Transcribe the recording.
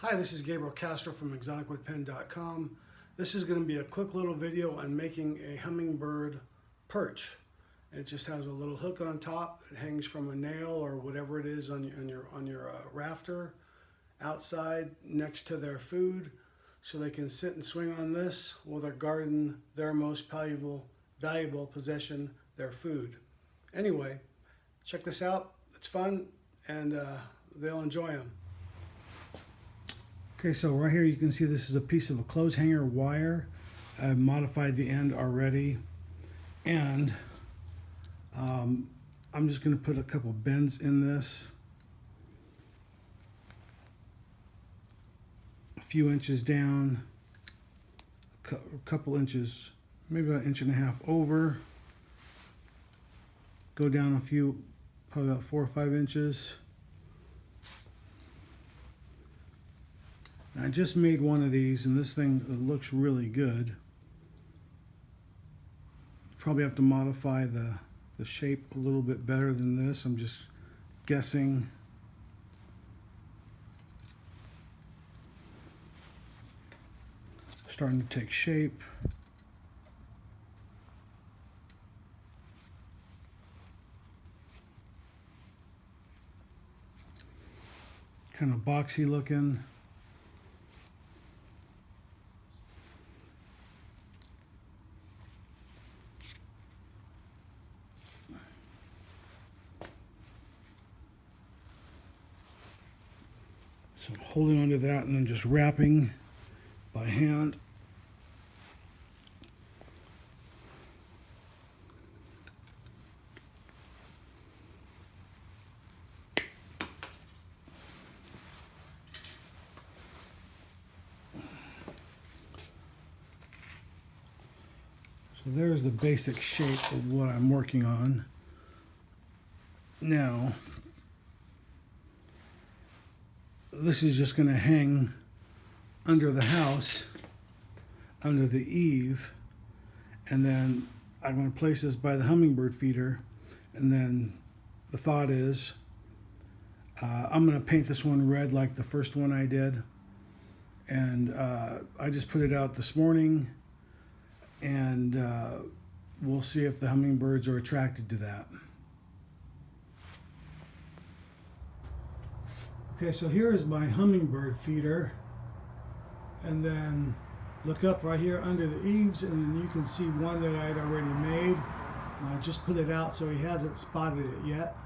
Hi, this is Gabriel Castro from exoticwoodpen.com. This is going to be a quick little video on making a hummingbird perch. It just has a little hook on top. It hangs from a nail or whatever it is on your rafter outside next to their food, so they can sit and swing on this while they're guarding their most valuable possession, their food. Anyway, check this out. It's fun, and they'll enjoy them. Okay, so right here you can see this is a piece of a clothes hanger wire. I've modified the end already, and I'm just going to put a couple bends in this, a few inches down, a couple inches, maybe about 1.5 inches over, go down a few, probably about 4 or 5 inches. I just made one of these, and this thing looks really good. Probably have to modify the shape a little bit better than this. I'm just guessing. Starting to take shape. Kind of boxy looking. So holding onto that and then just wrapping by hand. So there's the basic shape of what I'm working on. Now, this is just going to hang under the house, under the eave, and then I'm going to place this by the hummingbird feeder, and then the thought is I'm going to paint this one red like the first one I did, and I just put it out this morning, and we'll see if the hummingbirds are attracted to that. Okay, so here is my hummingbird feeder, and then look up right here under the eaves, and then you can see one that I had already made, and I just put it out so he hasn't spotted it yet.